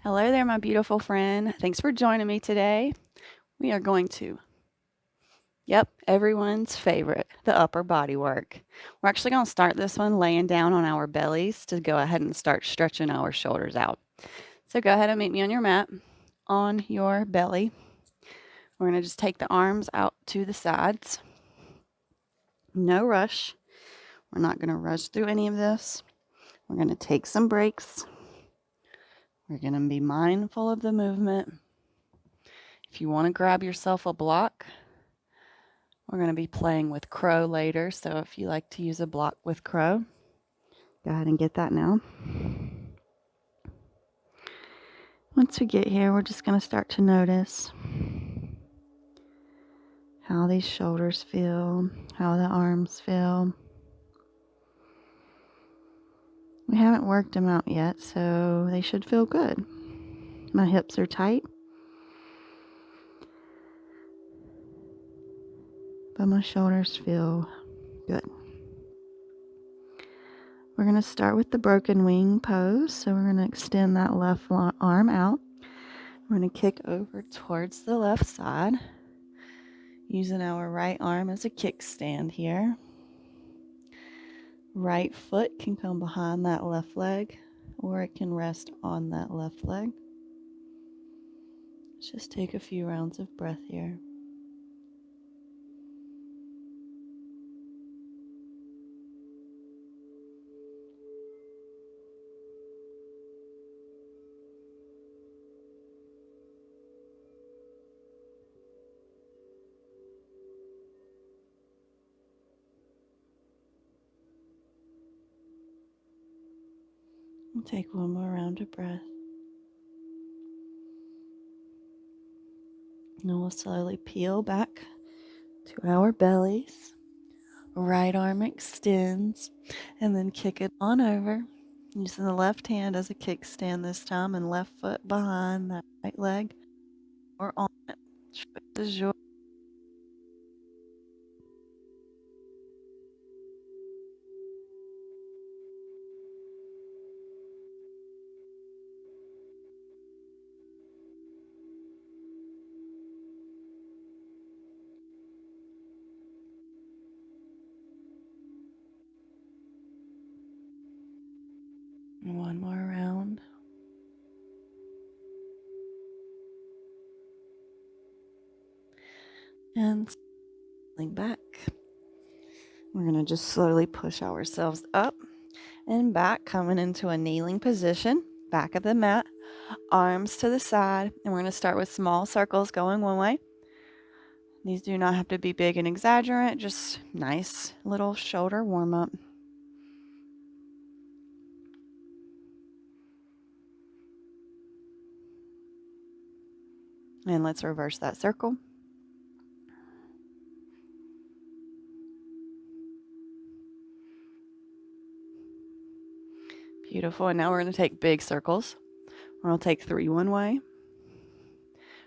Hello there, my beautiful friend. Thanks for joining me today. We are going to, everyone's favorite, the upper body work. We're actually going to start this one laying down on our bellies to go ahead and start stretching our shoulders out. So go ahead and meet me on your mat, on your belly. We're going to just take the arms out to the sides. No rush. We're not going to rush through any of this. We're going to take some breaks. We're going to be mindful of the movement. If you want to grab yourself a block, we're going to be playing with crow later, so if you like to use a block with crow, go ahead and get that now. Once we get here, we're just going to start to notice how these shoulders feel, how the arms feel. We haven't worked them out yet, so they should feel good. My hips are tight, but my shoulders feel good. We're going to start with the broken wing pose. So we're going to extend that left arm out. We're going to kick over towards the left side, using our right arm as a kickstand here. Right foot can come behind that left leg, or it can rest on that left leg. Let's just take a few rounds of breath here. We'll take one more round of breath. And we'll slowly peel back to our bellies. Right arm extends, and then kick it on over, using the left hand as a kickstand this time, and left foot behind that right leg or on it. Choice is yours. One more round. And settling back. We're going to just slowly push ourselves up and back, coming into a kneeling position, back of the mat, arms to the side. And we're going to start with small circles going one way. These do not have to be big and exaggerate, just nice little shoulder warm up. And let's reverse that circle. Beautiful. And now we're going to take big circles. We're going to take 3 one way.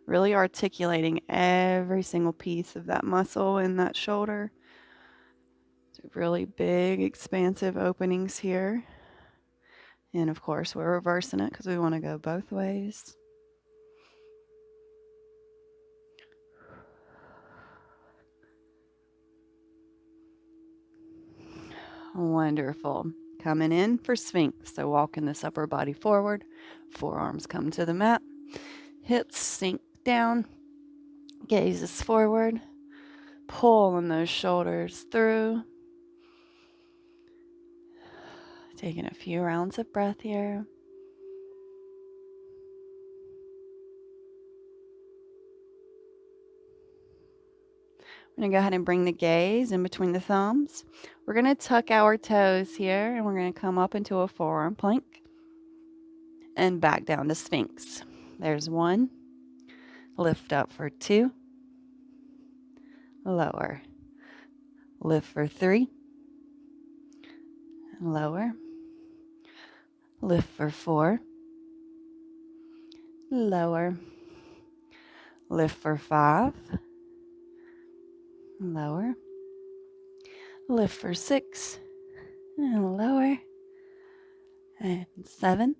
Really articulating every single piece of that muscle in that shoulder. Really big, expansive openings here. And of course, we're reversing it because we want to go both ways. Wonderful. Coming in for Sphinx. So walking this upper body forward. Forearms come to the mat. Hips sink down. Gazes forward. Pulling those shoulders through. Taking a few rounds of breath here. I'm going to go ahead and bring the gaze in between the thumbs. We're going to tuck our toes here, and we're going to come up into a forearm plank and back down to Sphinx. There's 1. Lift up for 2. Lower. Lift for 3. Lower. Lift for 4. Lower. Lift for 5. Lower. Lift for 6. And lower. And 7.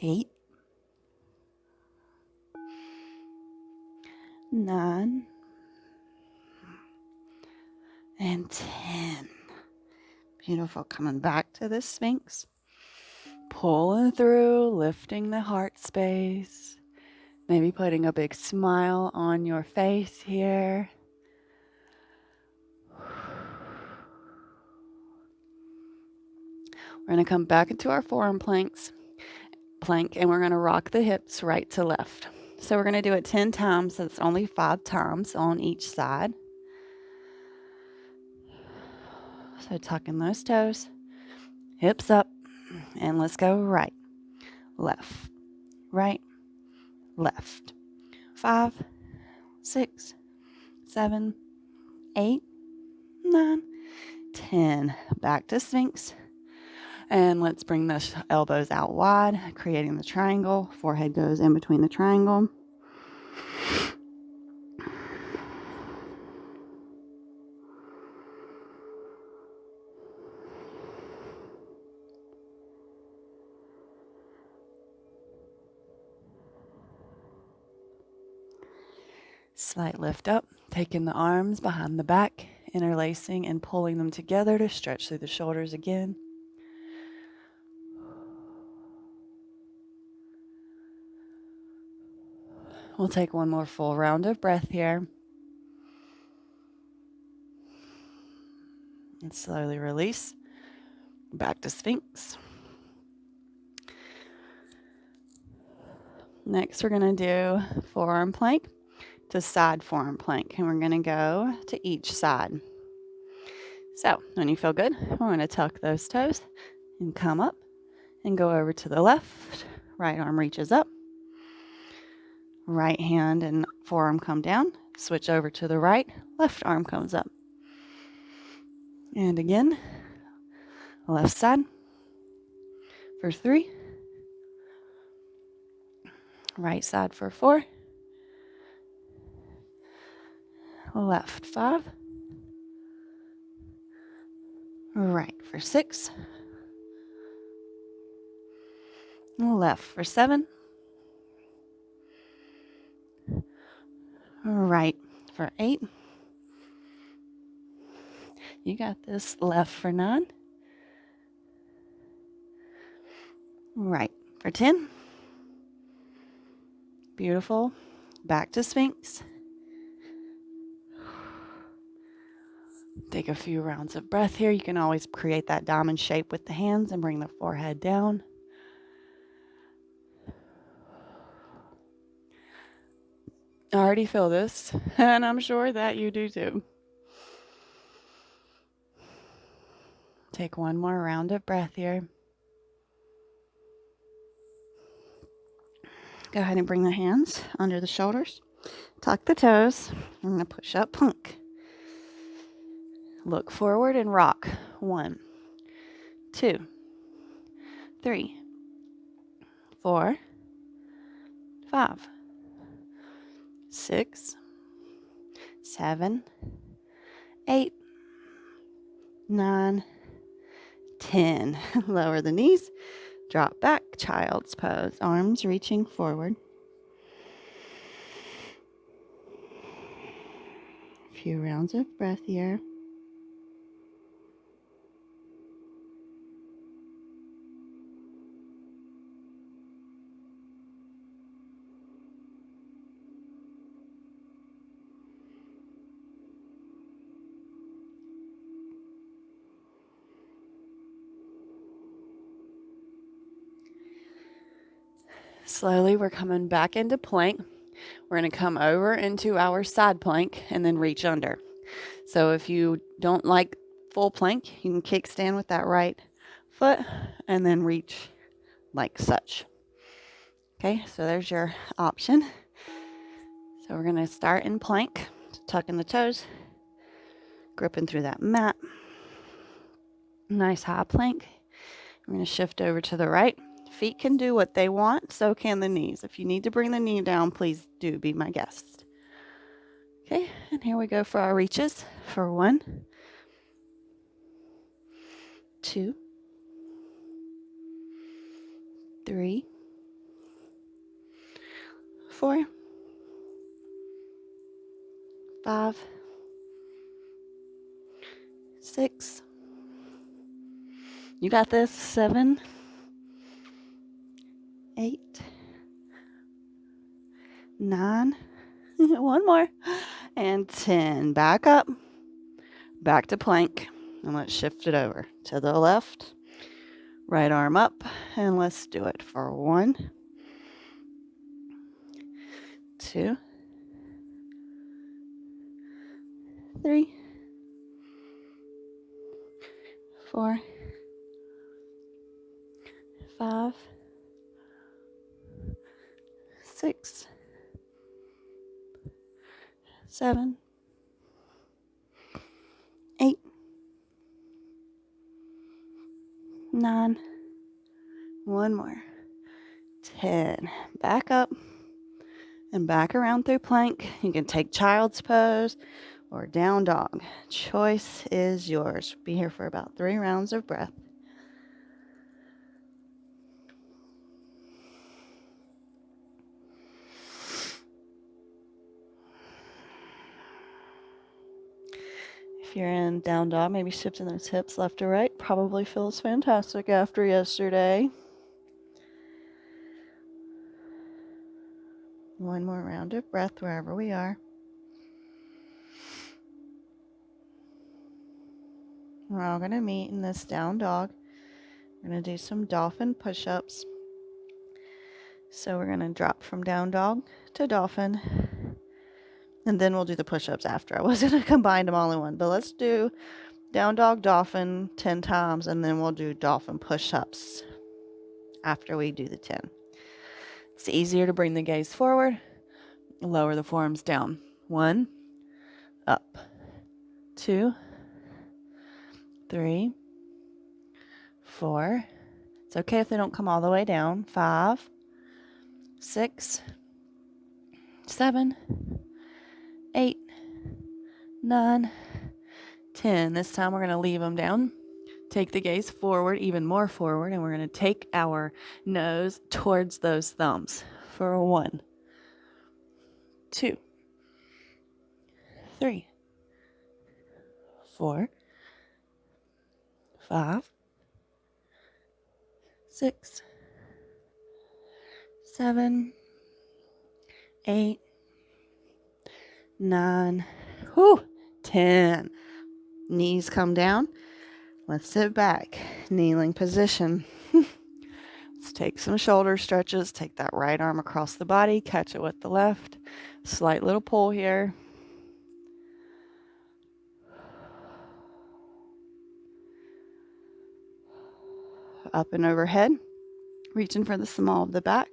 8, 9, and 10. Beautiful. Coming back to the Sphinx. Pulling through, lifting the heart space. Maybe putting a big smile on your face here. We're going to come back into our forearm plank, and we're going to rock the hips right to left. So we're going to do it 10 times. So it's only 5 times on each side. So tucking those toes, hips up, and let's go right, left, right, left. 5, 6, 7, 8, 9, 10. Back to Sphinx. And let's bring the elbows out wide, creating the triangle. Forehead goes in between the triangle. Slight lift up, taking the arms behind the back, interlacing and pulling them together to stretch through the shoulders again. We'll take one more full round of breath here. And slowly release. Back to Sphinx. Next, we're going to do forearm plank to side forearm plank. And we're going to go to each side. So when you feel good, we're going to tuck those toes and come up and go over to the left. Right arm reaches up. Right hand and forearm come down. Switch over to the right. Left arm comes up. And again, left side for 3. Right side for 4. Left 5. Right for 6. Left for 7. Right for 8. You got this. Left for 9. Right for 10. Beautiful. Back to Sphinx. Take a few rounds of breath here. You can always create that diamond shape with the hands and bring the forehead down. I already feel this, and I'm sure that you do too. Take one more round of breath here. Go ahead and bring the hands under the shoulders. Tuck the toes. I'm going to push up plank. Look forward and rock. 1, 2, 3, 4, 5, 6, 7, 8, 9, 10. Lower the knees. Drop back. Child's pose. Arms reaching forward. A few rounds of breath here. Slowly, we're coming back into plank. We're going to come over into our side plank and then reach under. So if you don't like full plank, you can kickstand with that right foot and then reach like such. Okay, so there's your option. So we're going to start in plank, tucking the toes, gripping through that mat. Nice high plank. We're going to shift over to the right. Feet can do what they want, so can the knees. If you need to bring the knee down, please do be my guest. Okay, and here we go for our reaches for 1, 2, 3, 4, 5, 6. You got this. 7, 8, 9. One more. And 10. Back up. Back to plank. And let's shift it over to the left. Right arm up. And let's do it for 1, 2, 3, 4, 5, 6, 7, 8, 9. One more. 10. Back up and back around through plank. You can take child's pose or down dog. Choice is yours. Be here for about 3 rounds of breath. If you're in down dog, maybe shifting those hips left to right. Probably feels fantastic after yesterday. One more round of breath wherever we are. We're all going to meet in this down dog. We're going to do some dolphin push-ups. So we're going to drop from down dog to dolphin. And then we'll do the push-ups after. I was going to combine them all in one. But let's do down dog, dolphin 10 times. And then we'll do dolphin push-ups after we do the 10. It's easier to bring the gaze forward. Lower the forearms down. 1, up. 2, 3, 4. It's okay if they don't come all the way down. 5, 6, 7, 8, 9, 10. This time we're going to leave them down. Take the gaze forward, even more forward, and we're going to take our nose towards those thumbs for 1, 2, 3, 4, 5, 6, 7, 8, 9, 10. Knees come down. Let's sit back. Kneeling position. Let's take some shoulder stretches. Take that right arm across the body. Catch it with the left. Slight little pull here. Up and overhead. Reaching for the small of the back.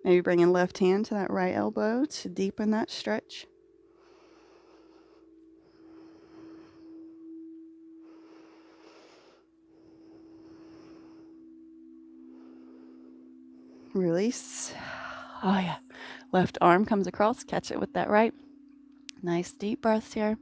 Maybe bringing left hand to that right elbow to deepen that stretch. Release. Oh yeah. Left arm comes across. Catch it with that right. Nice deep breaths here.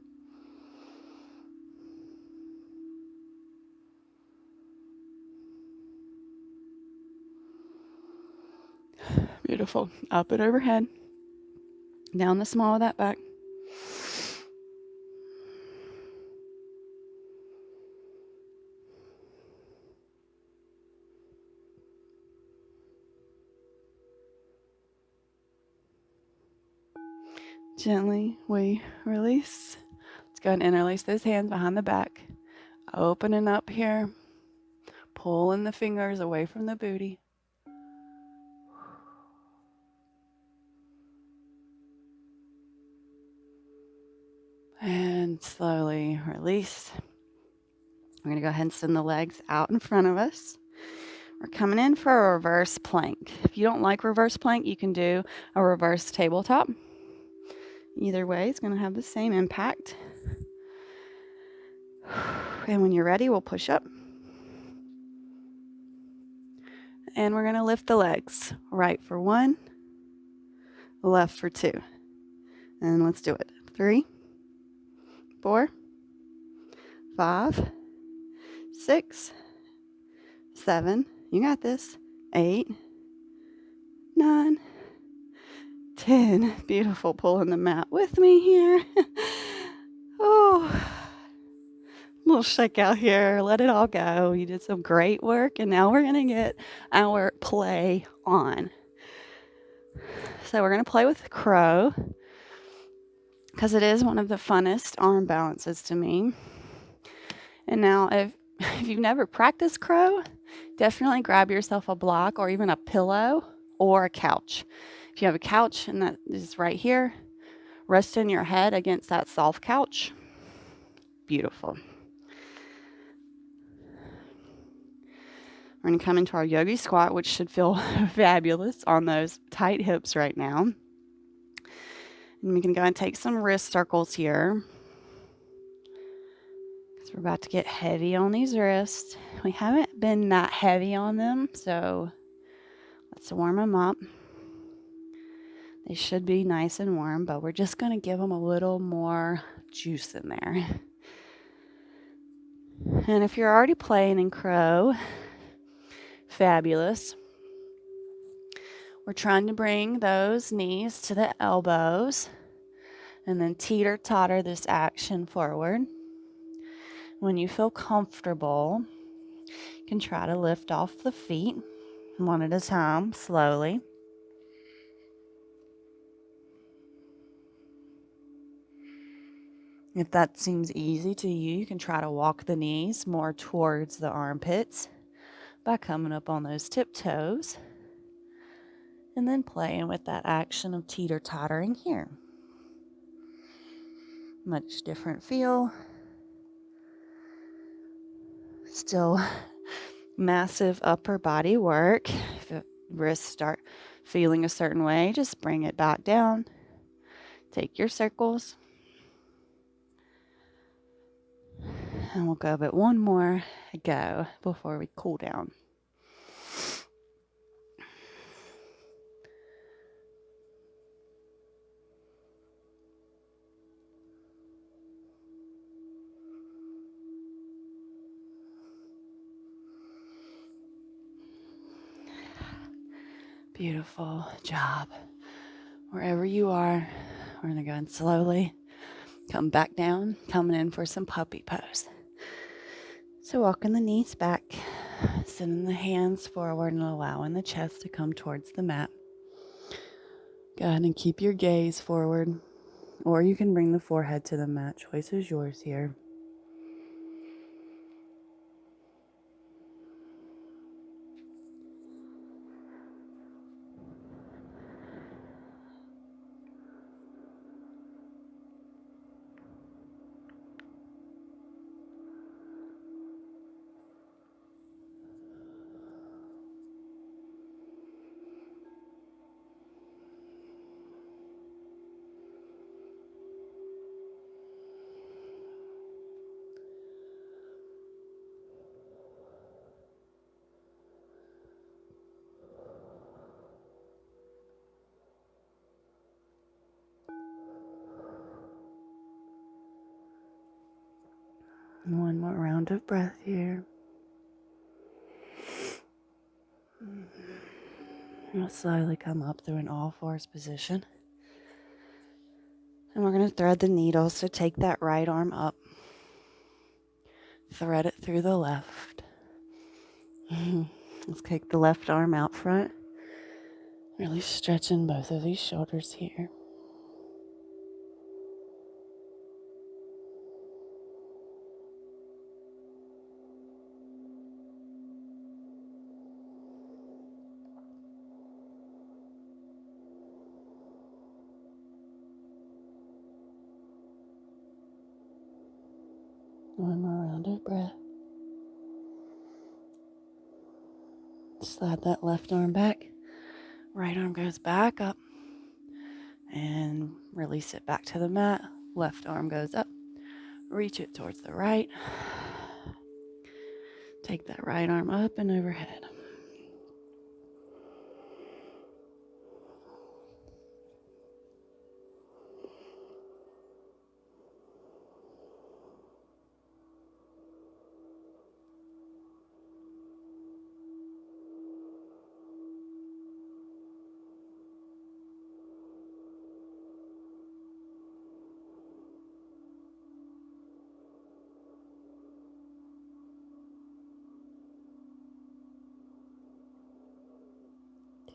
Beautiful. Up and overhead. Down the small of that back. Gently we release. Let's go ahead and interlace those hands behind the back. Opening up here. Pulling the fingers away from the booty. And slowly release. We're going to go ahead and send the legs out in front of us. We're coming in for a reverse plank. If you don't like reverse plank, you can do a reverse tabletop. Either way, it's going to have the same impact. And when you're ready, we'll push up. And we're going to lift the legs. Right for 1, left for 2. And let's do it. 3, 4, 5, 6, 7. You got this. 8, 9, 10. Beautiful. Pulling the mat with me here. Oh, little shake out here. Let it all go. You did some great work, and now we're going to get our play on. So we're going to play with crow because it is one of the funnest arm balances to me. And now if you've never practiced crow, definitely grab yourself a block or even a pillow or a couch. If you have a couch and that is right here, rest in your head against that soft couch. Beautiful. We're going to come into our yogi squat, which should feel fabulous on those tight hips right now. And we can go and take some wrist circles here, because we're about to get heavy on these wrists. We haven't been that heavy on them, so let's warm them up. They should be nice and warm, but we're just going to give them a little more juice in there. And if you're already playing in crow, fabulous. We're trying to bring those knees to the elbows and then teeter-totter this action forward. When you feel comfortable, you can try to lift off the feet one at a time, slowly. If that seems easy to you, you can try to walk the knees more towards the armpits by coming up on those tiptoes and then playing with that action of teeter-tottering here. Much different feel. Still massive upper body work. If the wrists start feeling a certain way, just bring it back down. Take your circles. And we'll go but one more go before we cool down. Beautiful job. Wherever you are, we're going to go and slowly come back down, coming in for some puppy pose. So walking the knees back, sending the hands forward and allowing the chest to come towards the mat. Go ahead and keep your gaze forward, or you can bring the forehead to the mat. Choice is yours here. One more round of breath here. We'll slowly come up through an all-fours position. And we're going to thread the needle. So take that right arm up. Thread it through the left. Let's take the left arm out front. Really stretching both of these shoulders here. One more round of breath. Slide that left arm back. Right arm goes back up. And release it back to the mat. Left arm goes up. Reach it towards the right. Take that right arm up and overhead.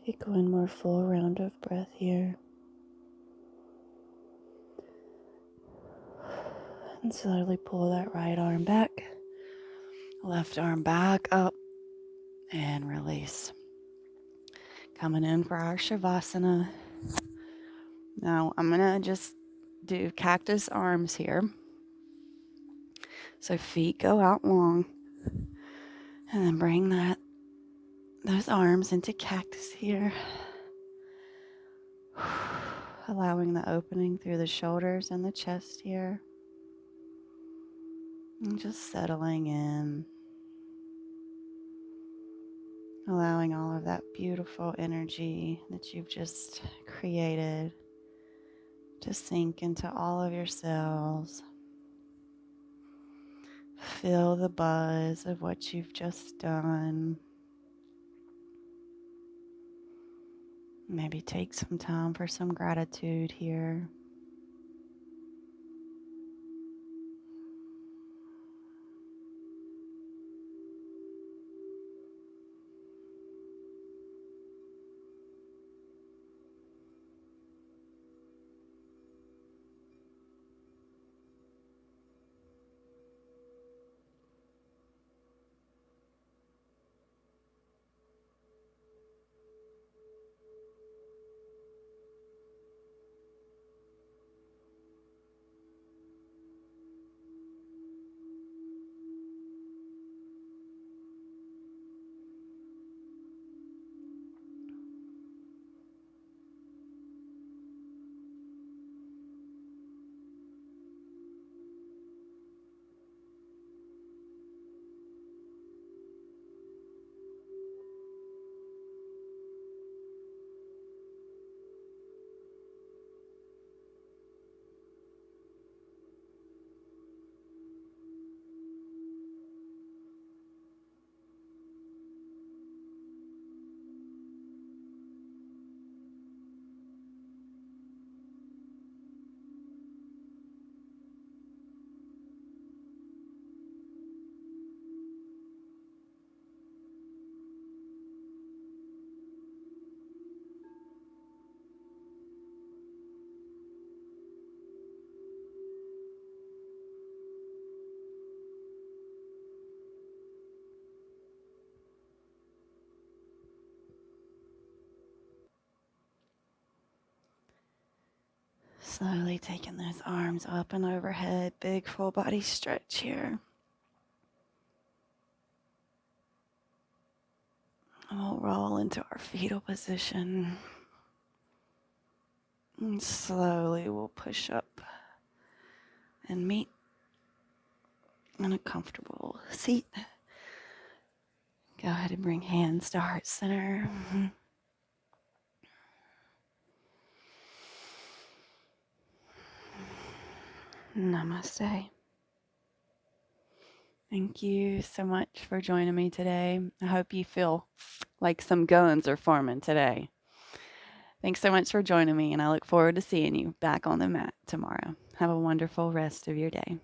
Take one more full round of breath here. And slowly pull that right arm back, left arm back up, and release. Coming in for our Savasana. Now I'm gonna just do cactus arms here. So feet go out long, and then bring those arms into cactus here. Allowing the opening through the shoulders and the chest here. And just settling in. Allowing all of that beautiful energy that you've just created to sink into all of your cells. Feel the buzz of what you've just done. Maybe take some time for some gratitude here. Slowly taking those arms up and overhead. Big full body stretch here. And we'll roll into our fetal position. And slowly we'll push up and meet in a comfortable seat. Go ahead and bring hands to heart center. Namaste. Thank you so much for joining me today. I hope you feel like some guns are forming today. Thanks so much for joining me, and I look forward to seeing you back on the mat tomorrow. Have a wonderful rest of your day.